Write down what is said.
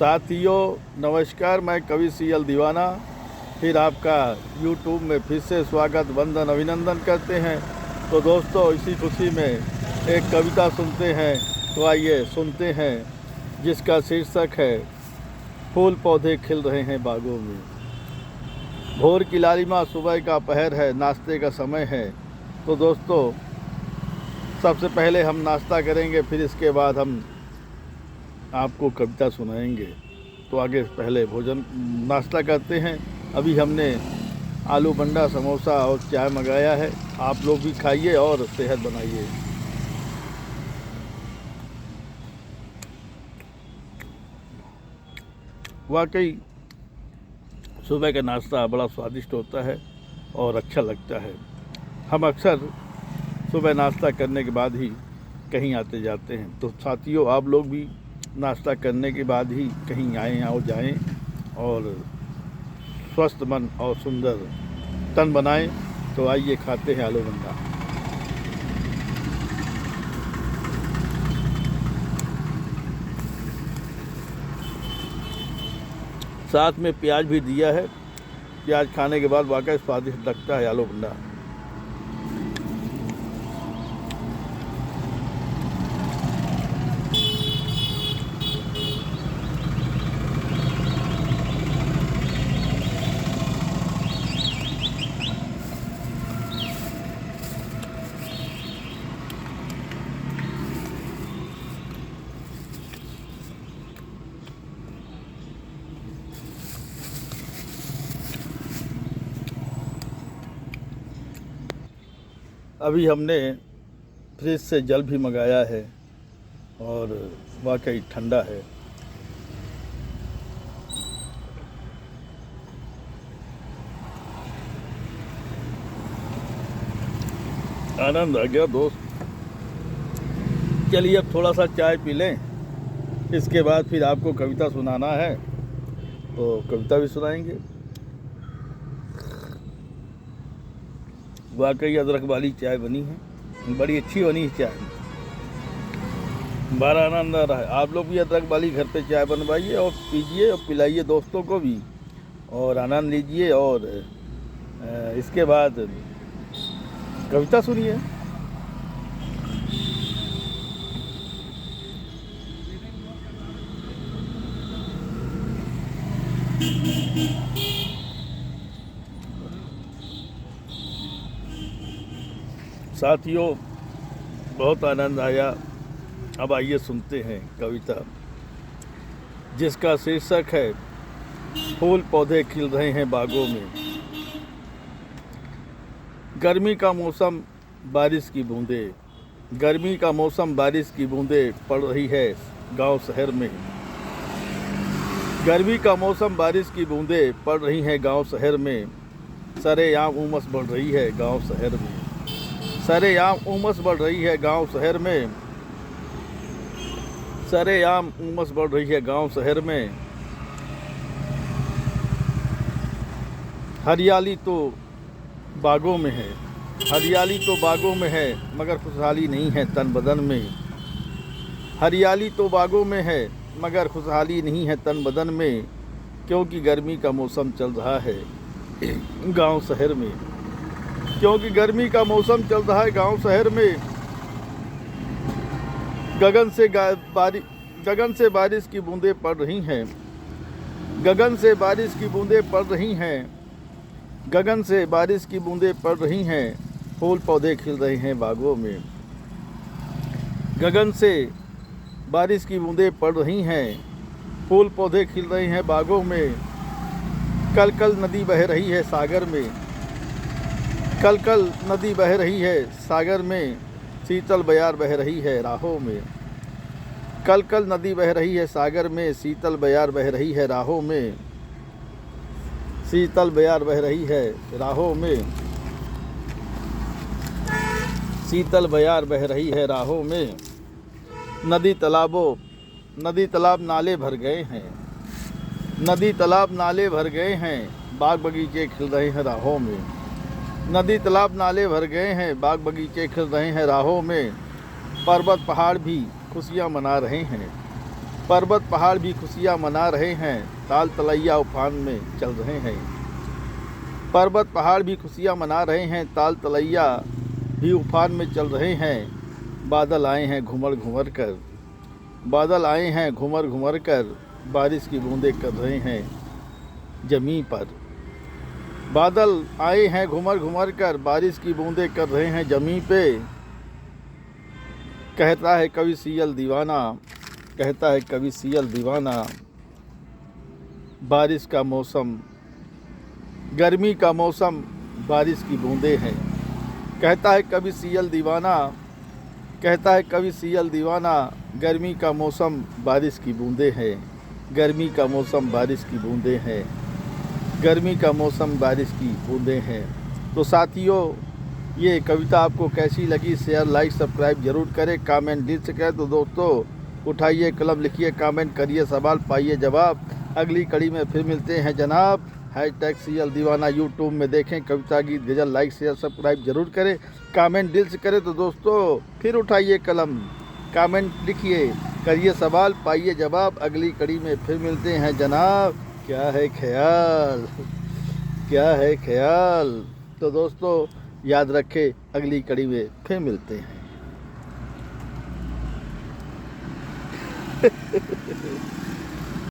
साथियों नमस्कार, मैं कवि सीएल दीवाना फिर आपका यूट्यूब में फिर से स्वागत वंदन अभिनंदन करते हैं। तो दोस्तों, इसी खुशी में एक कविता सुनते हैं। तो आइए सुनते हैं, जिसका शीर्षक है फूल पौधे खिल रहे हैं बागों में। भोर की लालिमा, सुबह का पहर है, नाश्ते का समय है। तो दोस्तों, सबसे पहले हम नाश्ता करेंगे, फिर इसके बाद हम आपको कविता सुनाएंगे। तो आगे पहले भोजन नाश्ता करते हैं। अभी हमने आलू बंडा, समोसा और चाय मंगाया है। आप लोग भी खाइए और सेहत बनाइए। वाकई सुबह का नाश्ता बड़ा स्वादिष्ट होता है और अच्छा लगता है। हम अक्सर सुबह नाश्ता करने के बाद ही कहीं आते जाते हैं। तो साथियों, आप लोग भी नाश्ता करने के बाद ही कहीं आएँ और जाएं और स्वस्थ मन और सुंदर तन बनाएं। तो आइए खाते हैं आलू बंडा। साथ में प्याज भी दिया है। प्याज खाने के बाद वाकई स्वादिष्ट लगता है आलू बंडा। अभी हमने फ्रिज से जल भी मंगाया है और वाकई ठंडा है। आनंद आ गया दोस्त। चलिए अब थोड़ा सा चाय पी लें, इसके बाद फिर आपको कविता सुनाना है तो कविता भी सुनाएंगे। वाकई अदरक वाली चाय बनी है, बड़ी अच्छी बनी है चाय, बड़ा आनंद आ रहा है। आप लोग भी अदरक वाली घर पे चाय बनवाइए और पीजिए और पिलाइए दोस्तों को भी, और आनंद लीजिए। और इसके बाद कविता सुनिए। साथियों, बहुत आनंद आया। अब आइए सुनते हैं कविता, जिसका शीर्षक है फूल पौधे खिल रहे हैं बागों में। गर्मी का मौसम, बारिश की बूंदें, गर्मी का मौसम, बारिश की बूंदें पड़ रही है गांव शहर में। गर्मी का मौसम, बारिश की बूंदें पड़ रही हैं गांव शहर में। सरेआम उमस बढ़ रही है गांव शहर में। सरेआम उमस बढ़ रही है गांव शहर में। सरेआम उमस बढ़ रही है गांव शहर में। हरियाली तो बागों में है, हरियाली तो बागों में है, मगर खुशहाली नहीं है तन बदन में। हरियाली तो बागों में है, मगर खुशहाली नहीं है तन बदन में। क्योंकि गर्मी का मौसम चल रहा है गांव शहर में। क्योंकि गर्मी का मौसम चल रहा है गांव शहर में। गगन से बारिश की बूंदें पड़ रही हैं। गगन से बारिश की बूंदें पड़ रही हैं। गगन से बारिश की बूंदें पड़ रही हैं। फूल पौधे खिल रहे हैं बागों में। गगन से बारिश की बूंदें पड़ रही हैं। फूल पौधे खिल रहे हैं बागों में। कल कल नदी बह रही है सागर में। कल कल नदी बह रही है सागर में। शीतल बयार बह रही है राहों में। कल कल नदी बह रही है सागर में। शीतल बयार बह रही है राहों में। शीतल बयार बह रही है राहों में। शीतल बयार बह रही है राहों में। नदी तालाब नाले भर गए हैं। नदी तालाब नाले भर गए हैं। बाग बगीचे खिल रहे हैं राहों में। नदी तालाब नाले भर गए हैं। बाग बगीचे खिल रहे हैं राहों में। पर्वत पहाड़ भी खुशियाँ मना रहे हैं। पर्वत पहाड़ भी खुशियाँ मना रहे हैं, ताल तलैया उफान में चल रहे हैं। पर्वत पहाड़ भी खुशियाँ मना रहे हैं, ताल तलैया भी उफान में चल रहे हैं। बादल आए हैं घुमर घुमर कर, बादल आए हैं घुमर घुमर कर, बारिश की बूंदें कर रहे हैं ज़मीं पर। बादल आए हैं घुमर घुमर कर, बारिश की बूंदें कर रहे हैं ज़मीं पे। कहता है कवि सियल दीवाना, कहता है कवि सियल दीवाना, बारिश का मौसम, गर्मी का मौसम, बारिश की बूंदें हैं। कहता है कवि सियल दीवाना, कहता है कवि सियल दीवाना, गर्मी का मौसम, बारिश की बूंदें हैं। गर्मी का मौसम, बारिश की बूंदें हैं। गर्मी का मौसम, बारिश की बूंदें हैं। तो साथियों, ये कविता आपको कैसी लगी? शेयर, लाइक, सब्सक्राइब जरूर करें, कमेंट दिल से करें। तो दोस्तों, उठाइए कलम, लिखिए कमेंट, करिए सवाल, पाइए जवाब। अगली कड़ी में फिर मिलते हैं जनाब। #CL दीवाना यूट्यूब में देखें, कविता, गीत, गज़ल। लाइक, शेयर, सब्सक्राइब जरूर करें, कमेंट दिल से करें। तो दोस्तों, फिर उठाइए कलम, कमेंट लिखिए, करिए सवाल, पाइए जवाब। अगली कड़ी में फिर मिलते हैं जनाब। क्या है ख्याल, क्या है ख्याल। तो दोस्तों, याद रखें, अगली कड़ी में फिर मिलते हैं।